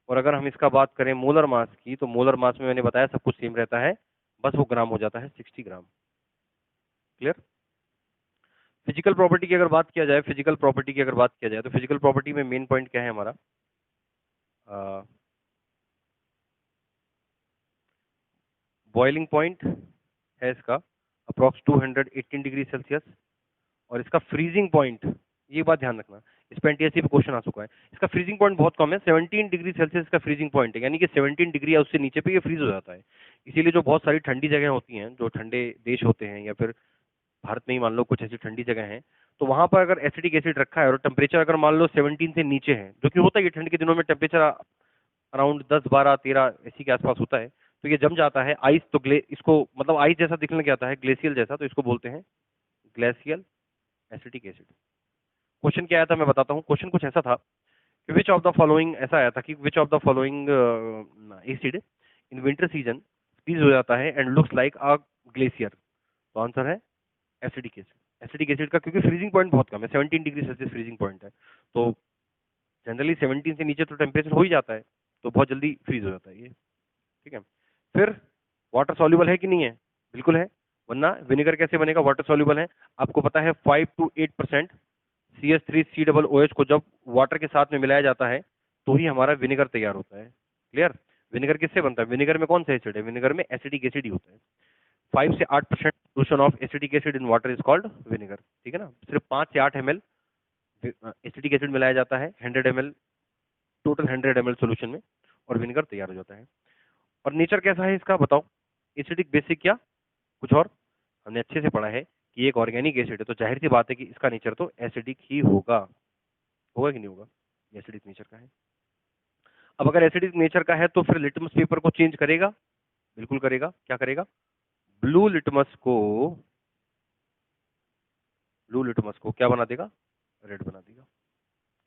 S1: और अगर हम इसका बात करें मोलर मास की, तो मोलर मास में मैंने बताया सब कुछ सेम रहता है, बस वो ग्राम हो जाता है, 60 ग्राम। क्लियर। फिजिकल प्रॉपर्टी की अगर बात किया जाए, फिजिकल प्रॉपर्टी की अगर बात किया जाए, तो फिजिकल प्रॉपर्टी में मेन पॉइंट क्या है हमारा, बॉइलिंग पॉइंट है इसका अप्रॉक्स 218 डिग्री सेल्सियस, और इसका फ्रीजिंग पॉइंट, ये बात ध्यान रखना, इस पे एनटीएससी पे क्वेश्चन आ चुका है, इसका फ्रीजिंग पॉइंट बहुत कम है, 17 डिग्री सेल्सियस का फ्रीजिंग पॉइंट है, यानी कि 17 डिग्री या उससे नीचे पे ये फ्रीज हो जाता है। इसीलिए जो बहुत सारी ठंडी जगह होती हैं, जो ठंडे देश होते हैं, या फिर भारत में ही मान लो कुछ ऐसी ठंडी जगह है, तो वहां पर अगर एसिटिक एसिड रखा है और टेम्परेचर अगर मान लो 17 से नीचे है, जो कि होता है, ये ठंड के दिनों में टेम्परेचर अराउंड 10 12 13 इसी के आसपास होता है, तो ये जम जाता है आइस, तो इसको मतलब आइस जैसा दिखने लग जाता है, ग्लेशियल जैसा, तो इसको बोलते हैं ग्लेशियल एसिटिक एसिड। क्वेश्चन क्या आया था मैं बताता हूँ, क्वेश्चन कुछ ऐसा था कि विच ऑफ द फॉलोइंग, ऐसा आया था कि which of the following acid in winter season freeze हो जाता है and looks like a glacier, तो आंसर है एसिडिक एसिड। एसिडिक एसिड का क्योंकि फ्रीजिंग पॉइंट बहुत कम है, 17 डिग्री सेल्सियस फ्रीजिंग पॉइंट है, तो जनरली 17 से नीचे तो टेम्परेचर हो ही जाता है, तो बहुत जल्दी फ्रीज हो जाता है ये। ठीक है, फिर वाटर सॉल्युबल है कि नहीं है, बिल्कुल है, वरना विनेगर कैसे बनेगा, वाटर सॉल्युबल है। आपको पता है 5 to 8% CH3COOH को जब वाटर के साथ में मिलाया जाता है तो ही हमारा विनेगर तैयार होता है। क्लियर। विनेगर किससे बनता है, विनेगर में कौन सा एसिड है, विनेगर में एसिडिक एसिड ही होता है। 5 से 8% solution of acidic acid in water is called vinegar. ठीक है ना, सिर्फ 5 से 8 ml एसिटिक एसिड मिलाया जाता है 100 ml, टोटल 100 ml सोल्यूशन में, और विनेगर तैयार हो जाता है। और नेचर कैसा है इसका बताओ, एसिडिक बेसिक क्या कुछ और, हमने अच्छे से पढ़ा है कि एक ऑर्गेनिक एसिड है, तो जाहिर सी बात है कि इसका नेचर तो एसिडिक ही होगा, होगा कि नहीं होगा, एसिडिक नेचर का है। अब अगर एसिडिक नेचर का है तो फिर लिटमस पेपर को चेंज करेगा, बिल्कुल करेगा, क्या करेगा, ब्लू लिटमस को, ब्लू लिटमस को क्या बना देगा, रेड बना देगा।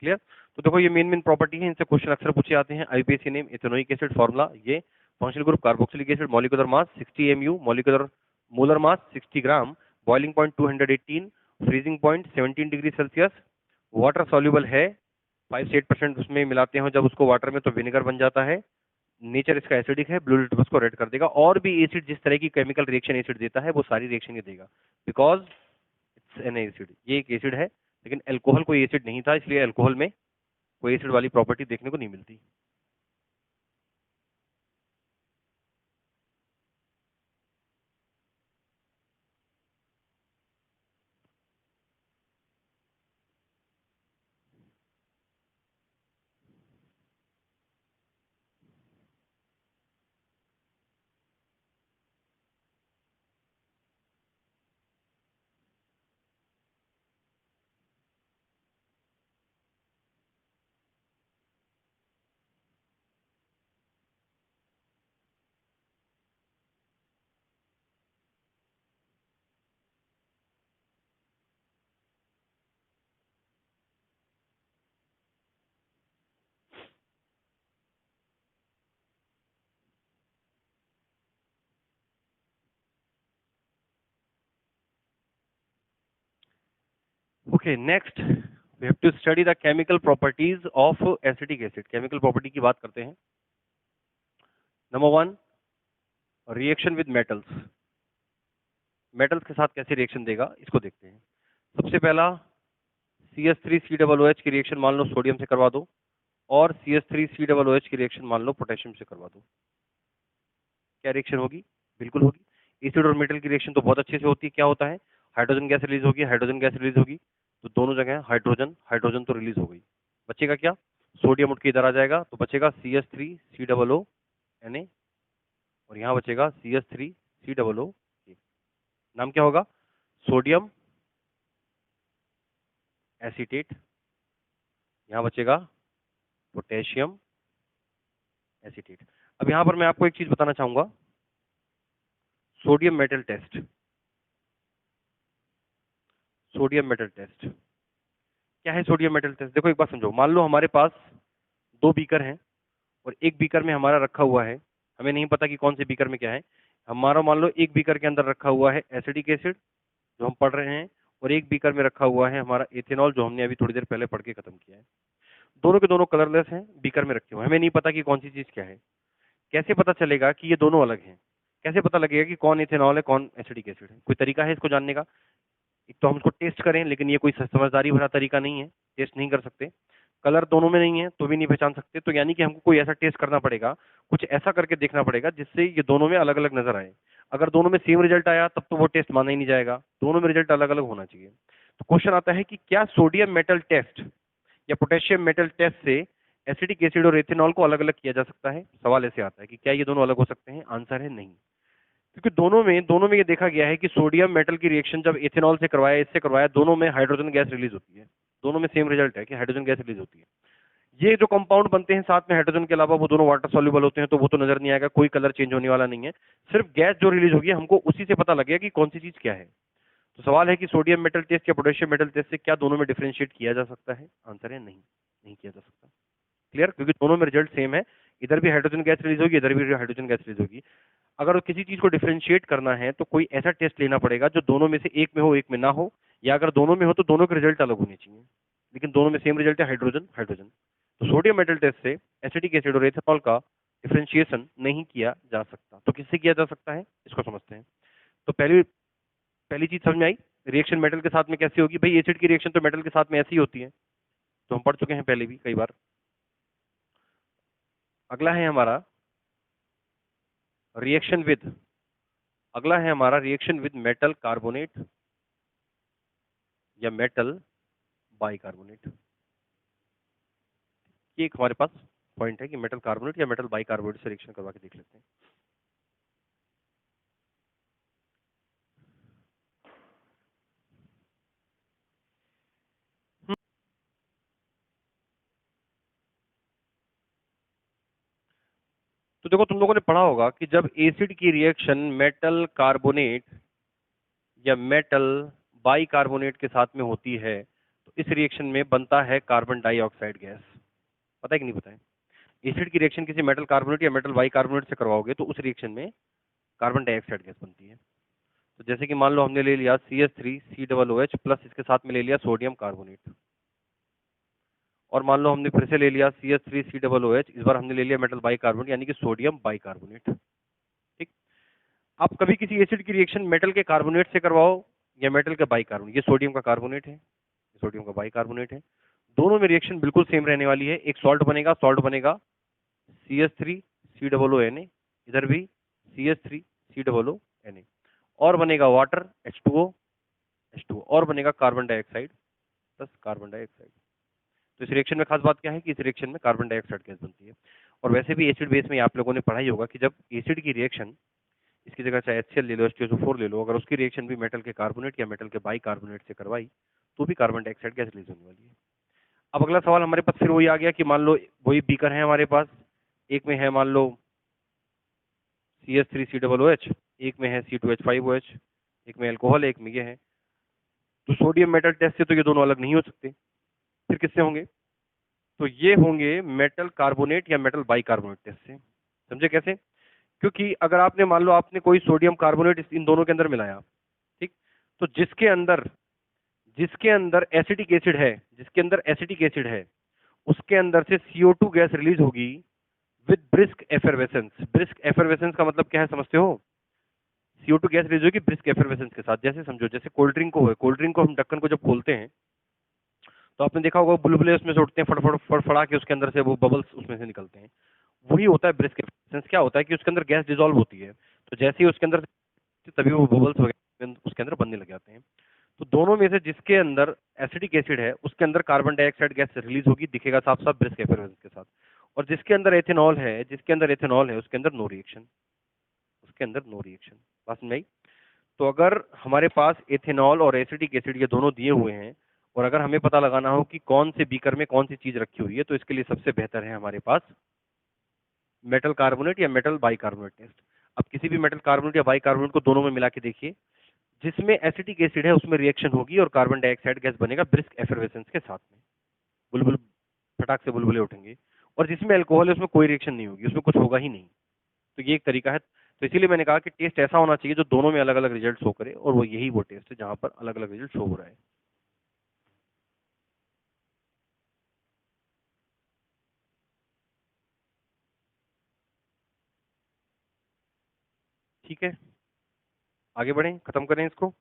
S1: क्लियर। तो देखो ये मेन मेन प्रॉपर्टी है, इनसे क्वेश्चन अक्सर पूछे जाते हैं। IUPAC name, ethanoic acid formula, ये functional group carboxylic acid, molecular mass 60 mu, molecular molar mass 60 gram, boiling point 218, freezing point 17 degree Celsius, water soluble है 5 से 8% उसमें मिलाते हैं जब उसको वाटर में, तो विनेगर बन जाता है। नेचर इसका एसिडिक है, ब्लू लिटमस को रेड कर देगा। और भी एसिड जिस तरह की केमिकल रिएक्शन एसिड देता है वो सारी रिएक्शन ये देगा, बिकॉज इट्स एन एसिड, ये एक एसिड है, लेकिन अल्कोहल कोई एसिड नहीं था, इसलिए अल्कोहल में कोई एसिड वाली प्रॉपर्टी देखने को नहीं मिलती। Okay, next we have to study the chemical properties of acetic acid. Chemical property की बात करते हैं। Number 1, reaction with metals. Metals के साथ कैसे रिएक्शन देगा इसको देखते हैं। सबसे पहला CH3COOH की रिएक्शन मान लो सोडियम से करवा दो, और CH3COOH की रिएक्शन मान लो पोटेशियम से करवा दो, क्या रिएक्शन होगी, बिल्कुल होगी। एसिड और मेटल की रिएक्शन तो बहुत अच्छे से होती है, क्या होता है, हाइड्रोजन गैस रिलीज होगी, हाइड्रोजन गैस रिलीज होगी, तो दोनों जगह हाइड्रोजन हाइड्रोजन तो रिलीज हो गई, बचेगा क्या, सोडियम उठ के इधर आ जाएगा, तो बचेगा CH3COONA, और यहाँ बचेगा CH3COO। नाम क्या होगा? Sodium acetate. यहां बचेगा पोटेशियम एसीटेट। अब यहां पर मैं आपको एक चीज बताना चाहूंगा, sodium metal test. Sodium metal test क्या है? सोडियम मेटल टेस्ट देखो, एक बात समझो। मान लो हमारे पास दो बीकर हैं और एक बीकर में हमारा रखा हुआ है, हमें नहीं पता कि कौन से बीकर में क्या है। हमारा मान लो एक बीकर के अंदर रखा हुआ है एसिटिक एसिड जो हम पढ़ रहे हैं, और एक बीकर में रखा हुआ है हमारा इथेनॉल जो हमने अभी थोड़ी देर पहले पढ़ के खत्म किया है। दोनों के दोनों कलरलेस हैं, बीकर में रखे हुए हैं, हमें नहीं पता कि कौन सी चीज क्या है। कैसे पता चलेगा कि ये दोनों अलग हैं? कैसे पता लगेगा कि कौन इथेनॉल है कौन एसिटिक एसिड है? कोई तरीका है इसको जानने का? एक तो हम उसको टेस्ट करें, लेकिन ये कोई समझदारी भरा तरीका नहीं है, टेस्ट नहीं कर सकते। कलर दोनों में नहीं है तो भी नहीं पहचान सकते, तो यानी कि हमको कोई ऐसा टेस्ट करना पड़ेगा, कुछ ऐसा करके देखना पड़ेगा जिससे ये दोनों में अलग अलग नजर आए। अगर दोनों में सेम रिजल्ट आया तब तो वो टेस्ट माना ही नहीं जाएगा, दोनों में रिजल्ट अलग अलग होना चाहिए। तो क्वेश्चन आता है कि क्या सोडियम मेटल टेस्ट या पोटेशियम मेटल टेस्ट से एसिटिक एसिड और एथेनॉल को अलग अलग किया जा सकता है? सवाल ऐसे आता है कि क्या ये दोनों अलग हो सकते हैं? आंसर है नहीं, क्योंकि दोनों में ये देखा गया है कि सोडियम मेटल की रिएक्शन जब इथेनॉल से करवाया, इससे करवाया, दोनों में हाइड्रोजन गैस रिलीज होती है। दोनों में सेम रिजल्ट है कि हाइड्रोजन गैस रिलीज होती है। ये जो कंपाउंड बनते हैं साथ में हाइड्रोजन के अलावा, वो दोनों वाटर सॉल्युबल होते हैं, तो वो तो नजर नहीं आएगा, कोई कलर चेंज होने वाला नहीं है। सिर्फ गैस जो रिलीज होगी हमको उसी से पता लगेगा कि कौन सी चीज क्या है। तो सवाल है कि सोडियम मेटल टेस्ट या पोटेशियम मेटल टेस्ट से क्या दोनों में डिफरेंशिएट किया जा सकता है? आंसर है नहीं, नहीं किया जा सकता। क्लियर? क्योंकि दोनों में रिजल्ट सेम है, इधर भी हाइड्रोजन गैस रिलीज होगी, इधर भी हाइड्रोजन गैस रिलीज होगी। अगर किसी चीज को डिफरेंशिएट करना है तो कोई ऐसा टेस्ट लेना पड़ेगा जो दोनों में से एक में हो, एक में ना हो, या अगर दोनों में हो तो दोनों के रिजल्ट अलग होने चाहिए, लेकिन दोनों में सेम रिजल्ट है, हाइड्रोजन हाइड्रोजन। तो सोडियम मेटल टेस्ट से एसिटिक एसिड और एथेनॉल का डिफरेंशिएशन नहीं किया जा सकता। तो किससे किया जा सकता है, इसको समझते हैं। तो पहली पहली चीज समझ में आई, रिएक्शन मेटल के साथ में कैसे होगी? भाई एसिड की रिएक्शन तो मेटल के साथ में ऐसी ही होती है, तो हम पढ़ चुके हैं पहले भी कई बार। अगला है हमारा रिएक्शन विद मेटल कार्बोनेट या मेटल बाइकार्बोनेट। ये एक हमारे पास पॉइंट है कि मेटल कार्बोनेट या मेटल बाइकार्बोनेट से रिएक्शन करवा के देख लेते हैं। तो देखो, तुम लोगों ने पढ़ा होगा कि जब एसिड की रिएक्शन मेटल कार्बोनेट या मेटल बाइकार्बोनेट के साथ में होती है तो इस रिएक्शन में बनता है कार्बन डाइऑक्साइड गैस। पता है कि नहीं पता है? एसिड की रिएक्शन किसी मेटल कार्बोनेट या मेटल बाइकार्बोनेट से करवाओगे तो उस रिएक्शन में कार्बन डाइऑक्साइड गैस बनती है। तो जैसे कि मान लो हमने ले लिया CH3COOH प्लस इसके साथ में ले लिया सोडियम कार्बोनेट, और मान लो हमने फिर से ले लिया CH3COOH, इस बार हमने ले लिया मेटल बाइकार्बोनेट यानी कि सोडियम बाइकार्बोनेट। ठीक। आप कभी किसी एसिड की रिएक्शन मेटल के कार्बोनेट से करवाओ या मेटल के बाइकार्बोनेट, ये सोडियम का कार्बोनेट है, सोडियम का बाइकार्बोनेट है, दोनों में रिएक्शन बिल्कुल सेम रहने वाली है। एक सॉल्ट बनेगा CH3COONA, इधर भी CH3COONA, और बनेगा वाटर H2O, और बनेगा carbon dioxide plus carbon dioxide. तो इस रिएक्शन में खास बात क्या है कि इस रिएक्शन में कार्बन डाइऑक्साइड गैस बनती है। और वैसे भी एसिड बेस में आप लोगों ने पढ़ा ही होगा कि जब एसिड की रिएक्शन, इसकी जगह चाहे HCl ले लो, H2SO4 ले लो, अगर उसकी रिएक्शन भी मेटल के कार्बोनेट या मेटल के बाइकार्बोनेट से करवाई तो भी कार्बन डाइऑक्साइड गैस रिलीज होने वाली है। अब अगला सवाल हमारे पास फिर वही आ गया कि मान लो वही बीकर है हमारे पास, एक में है मान लो CH3COOH, एक में है C2H5OH, एक में अल्कोहल, एक में ये है। तो सोडियम मेटल टेस्ट से तो ये दोनों अलग नहीं हो सकते, फिर किससे होंगे? तो ये होंगे मेटल कार्बोनेट या मेटल बाइकार्बोनेट टेस्ट से। समझे कैसे? क्योंकि अगर आपने मान लो आपने कोई सोडियम कार्बोनेट इन दोनों के अंदर मिलाया, ठीक, तो जिसके अंदर एसिटिक एसिड है उसके अंदर से CO2 गैस रिलीज होगी with brisk effervescence. Brisk effervescence का मतलब क्या है समझते हो? CO2 गैस रिलीज होगी ब्रिस्क एफरवेसेंस के साथ। जैसे समझो, जैसे कोल्ड ड्रिंक को हम ढक्कन को जब खोलते हैं तो आपने देखा होगा बुलबुले उसमें से उठते हैं, फड़फड़ फड़फड़ा के उसके अंदर से वो बबल्स उसमें से निकलते हैं। वही होता है ब्रिस्क एफरवेसेंस। क्या होता है कि उसके अंदर गैस डिसॉल्व होती है, तो जैसे ही उसके अंदर, तभी वो बबल्स वगैरह उसके अंदर बनने लग जाते हैं। तो दोनों में से जिसके अंदर एसिडिक एसिड है उसके अंदर कार्बन डाइऑक्साइड गैस रिलीज होगी, दिखेगा साफ साफ ब्रिस्क एफरवेसेंस के साथ। और जिसके अंदर एथेनॉल है उसके अंदर नो रिएक्शन, बात समझ आई? तो अगर हमारे पास एथेनॉल और एसिटिक एसिड ये दोनों दिए हुए हैं और अगर हमें पता लगाना हो कि कौन से बीकर में कौन सी चीज रखी हुई है, तो इसके लिए सबसे बेहतर है हमारे पास मेटल कार्बोनेट या मेटल बाइकार्बोनेट टेस्ट। अब किसी भी मेटल कार्बोनेट या बाइकार्बोनेट को दोनों में मिला के देखिए, जिसमें एसिटिक एसिड है उसमें रिएक्शन होगी और कार्बन डाइऑक्साइड गैस बनेगा ब्रिस्क एफरवेसेंस के साथ में, बुलबुल फटाक से बुलबुले उठेंगे। और जिसमें अल्कोहल है उसमें कोई रिएक्शन नहीं होगी, उसमें कुछ होगा ही नहीं। तो ये एक तरीका है। तो इसीलिए मैंने कहा कि टेस्ट ऐसा होना चाहिए जो दोनों में अलग अलग रिजल्ट शो करे, और वो यही वो टेस्ट है जहां पर अलग अलग रिजल्ट शो हो रहा है। ठीक है, आगे बढ़ें, खत्म करें इसको।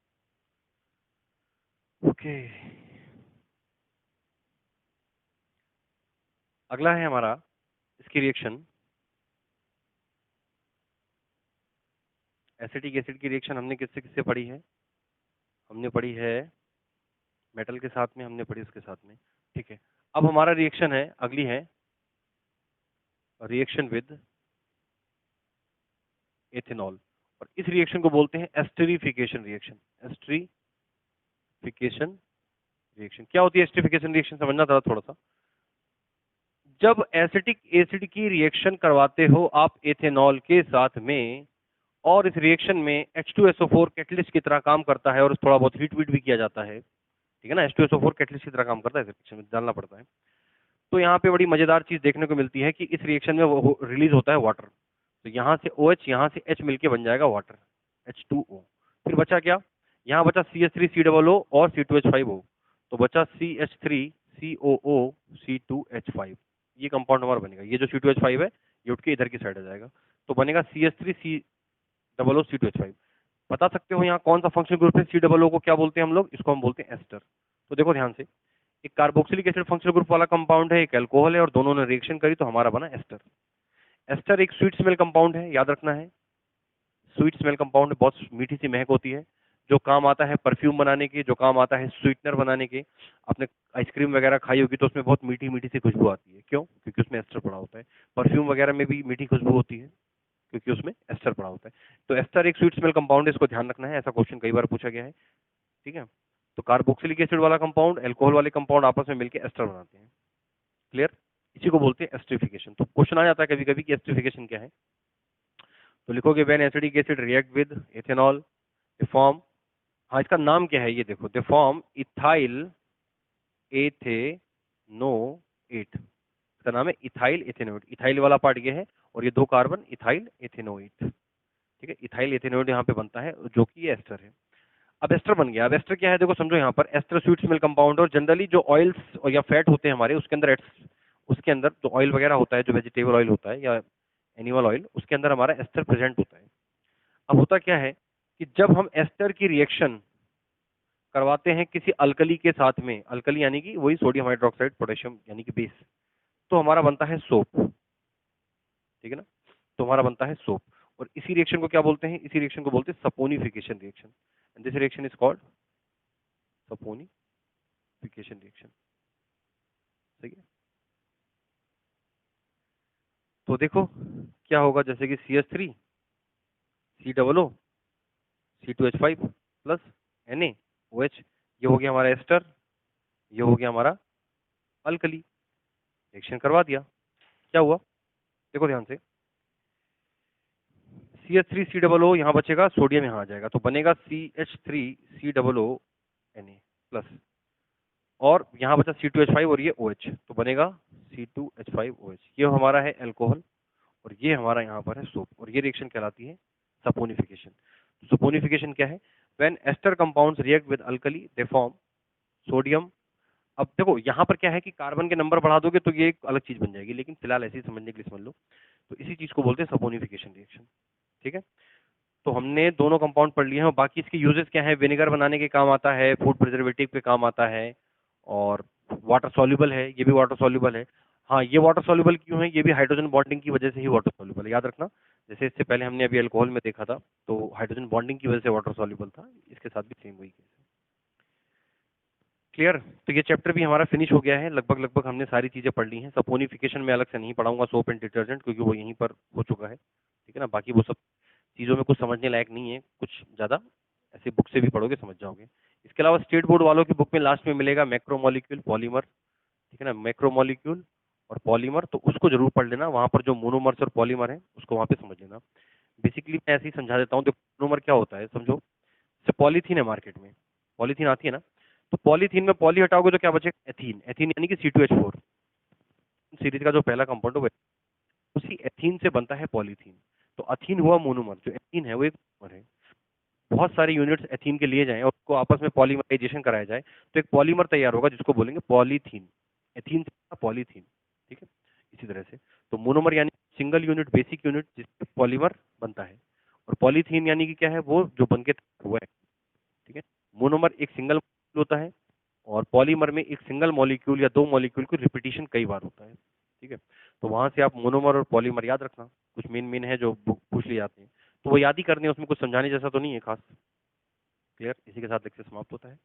S1: ओके, अगला है हमारा इसकी रिएक्शन। एसिटिक एसिड की रिएक्शन हमने किससे किससे पढ़ी है? हमने पढ़ी है मेटल के साथ में, हमने पढ़ी उसके साथ में। ठीक है, अब हमारा रिएक्शन है, अगली है रिएक्शन विद एथेनॉल, और इस रिएक्शन को बोलते हैं एस्टरिफिकेशन रिएक्शन। एस्टरिफिकेशन रिएक्शन क्या होती है? एस्टरिफिकेशन रिएक्शन समझना था थोड़ा सा। जब एसिटिक एसिड की रिएक्शन करवाते हो आप एथेनॉल के साथ में, और इस रिएक्शन में H2SO4 कैटलिस्ट की तरह काम करता है और थोड़ा बहुत हीट वीट भी किया जाता है, ठीक है ना। H2SO4 कैटलिस्ट की तरह काम करता है, इस रिएक्शन में डालना पड़ता है। तो यहाँ पे बड़ी मजेदार चीज देखने को मिलती है कि इस रिएक्शन में वो रिलीज होता है वाटर। तो यहाँ से OH, यहाँ से H मिलके बन जाएगा वाटर, H2O। फिर बचा क्या? यहाँ बचा CH3COO और C2H5O, तो बचा CH3COO C2H5। ये कंपाउंड हमारा बनेगा। ये जो C2H5 है ये उठ के इधर की साइड आ जाएगा, तो बनेगा CH3COO C2H5। बता सकते हो यहाँ कौन सा फंक्शनल ग्रुप है? COO को क्या बोलते हैं हम लोग? इसको हम बोलते हैं एस्टर। तो देखो ध्यान से, एक कार्बोक्सिलिक एसिड फंक्शनल ग्रुप वाला कंपाउंड है, एक अल्कोहल है, और दोनों ने रिएक्शन करी तो हमारा बना एस्टर। एस्टर एक स्वीट स्मेल कंपाउंड है, याद रखना है। स्वीट स्मेल कंपाउंड, बहुत मीठी सी महक होती है, जो काम आता है परफ्यूम बनाने की, जो काम आता है स्वीटनर बनाने के। आपने आइसक्रीम वगैरह खाई होगी तो उसमें बहुत मीठी मीठी सी खुशबू आती है, क्यों? क्योंकि उसमें एस्टर पड़ा होता है। परफ्यूम वगैरह में भी मीठी खुशबू होती है क्योंकि उसमें एस्टर पड़ा होता है। तो एस्टर एक स्वीट स्मेल कंपाउंड है, इसको ध्यान रखना है, ऐसा क्वेश्चन कई बार पूछा गया है। ठीक है, तो कार्बोक्सिलिक एसिड वाला कंपाउंड, अल्कोहल वाले कंपाउंड आपस में मिलकर एस्टर बनाते हैं। क्लियर? इसी को बोलते हैं एस्टरिफिकेशन। तो क्वेश्चन आ जाता है कभी कभी कि एस्टरिफिकेशन क्या है, तो लिखोगे when acidic acid react with ethanol they form, हाँ इसका नाम क्या है ये देखो, दे फॉर्म इथाइल एथेनोएट। इसका नाम है इथाइल एथेनोएट। इथाइल वाला पार्ट ये है और ये दो कार्बन इथाइल एथेनोएट। ठीक है, इथाइल एथेनोएट यहाँ पे बनता है जो कि ये एस्टर है। अब एस्टर बन गया। अब एस्टर क्या है देखो, समझो यहाँ पर एस्टर स्वीट स्मेल कंपाउंड, और जनरली जो ऑयल्स और या फैट होते हैं हमारे, उसके अंदर जो ऑयल वगैरह होता है, जो वेजिटेबल ऑयल होता है या एनिमल ऑयल, उसके अंदर हमारा एस्टर प्रेजेंट होता है। अब होता क्या है कि जब हम एस्टर की रिएक्शन करवाते हैं किसी अल्कली के साथ में, अल्कली यानी कि वही सोडियम हाइड्रोक्साइड पोटेशियम यानी कि बेस, तो हमारा बनता है सोप। ठीक है ना, तो हमारा बनता है सोप। और इसी रिएक्शन को क्या बोलते हैं? इसी रिएक्शन को बोलते हैं saponification reaction, and this reaction is called saponification reaction. ठीक है, तो देखो क्या होगा, जैसे कि CH3 COO C2H5 plus NaOH, ये हो गया हमारा एस्टर, ये हो गया हमारा अल्कली। रिएक्शन करवा दिया, क्या हुआ देखो ध्यान से, CH3COO यहाँ बचेगा, सोडियम यहाँ आ जाएगा, तो बनेगा CH3COO Na प्लस, और यहाँ बचा C2H5 और ये OH, तो बनेगा C2H5OH। ये हमारा है अल्कोहल और ये हमारा यहाँ पर है सोप, और ये रिएक्शन कहलाती है सपोनिफिकेशन। सपोनिफिकेशन क्या है? When ester compounds react with alkali they form sodium. अब देखो यहाँ पर क्या है कि कार्बन के नंबर बढ़ा दोगे तो ये एक अलग चीज बन जाएगी, लेकिन फिलहाल ऐसे ही समझने के लिए समझ लो। तो इसी चीज को बोलते हैं सपोनिफिकेशन रिएक्शन। ठीक है, तो हमने दोनों कंपाउंड पढ़ लिए हैं, और बाकी इसके यूजेस क्या है? विनेगर बनाने के काम आता है, फूड प्रिजर्वेटिव पे काम आता है, और वाटर सॉल्युबल है, ये भी वाटर सॉल्युबल है। हाँ, ये वाटर सॉल्युबल क्यों है? ये भी हाइड्रोजन बॉन्डिंग की वजह से ही वाटर सॉल्युबल है, याद रखना। जैसे इससे पहले हमने अभी अल्कोहल में देखा था, तो हाइड्रोजन बॉन्डिंग की वजह से वाटर सॉल्युबल था, इसके साथ भी सेम वही केस है। क्लियर? तो ये चैप्टर भी हमारा फिनिश हो गया है, लगभग लगभग हमने सारी चीजें पढ़ ली हैं। सपोनिफिकेशन में अलग से नहीं पढ़ाऊंगा, सोप एंड डिटर्जेंट, क्योंकि वो यहीं पर हो चुका है। ठीक है ना, बाकी वो सब चीजों में कुछ समझने लायक नहीं है कुछ ज्यादा, ऐसे बुक से भी पढ़ोगे समझ जाओगे। इसके अलावा स्टेट बोर्ड वालों की बुक में लास्ट में मिलेगा मैक्रोमोलिक्यूल पॉलीमर, ठीक है ना, मैक्रोमोलिक्यूल और पॉलीमर, तो उसको जरूर पढ़ लेना। वहां पर जो मोनोमर्स और पॉलीमर है उसको वहां पे समझ लेना। बेसिकली मैं ऐसे ही समझा देता हूँ। देखो मोनोमर क्या होता है समझो, जैसे पॉलीथीन है मार्केट में, पॉलीथीन आती है ना, तो पॉलीथीन में पॉली हटाओगे तो क्या बचेगा, एथीन। एथीन यानी कि C2H4 सीरीज का जो पहला कंपाउंड है उसी एथीन से बनता है पॉलीथीन। तो अथीन हुआ मोनोमर, जो एथीन है वो एक मोनोमर है। बहुत सारे यूनिट्स एथीन के लिए जाएं और उसको आपस में पॉलीमराइजेशन कराया जाए तो एक पॉलीमर तैयार होगा जिसको बोलेंगे पॉलीथीन। एथीन से बना पॉलीथीन, ठीक है। इसी तरह से तो मोनोमर यानी सिंगल यूनिट, बेसिक यूनिट जिससे पॉलीमर बनता है, और पॉलीथीन यानी कि क्या है, वो जो बनके तैयार हुआ है, ठीक है। मोनोमर एक सिंगल मॉलिक्यूल होता है और पॉलीमर में एक सिंगल मॉलिक्यूल या दो मॉलिक्यूल की रिपीटिशन कई बार होता है, ठीक है। तो वहां से आप मोनोमर और पॉलीमर याद रखना, कुछ मेन मेन है जो पूछ लिए जाते हैं, तो वो याद ही करने हैं, उसमें कुछ समझाने जैसा तो नहीं है खास। क्लियर? इसी के साथ लेक्चर समाप्त होता है।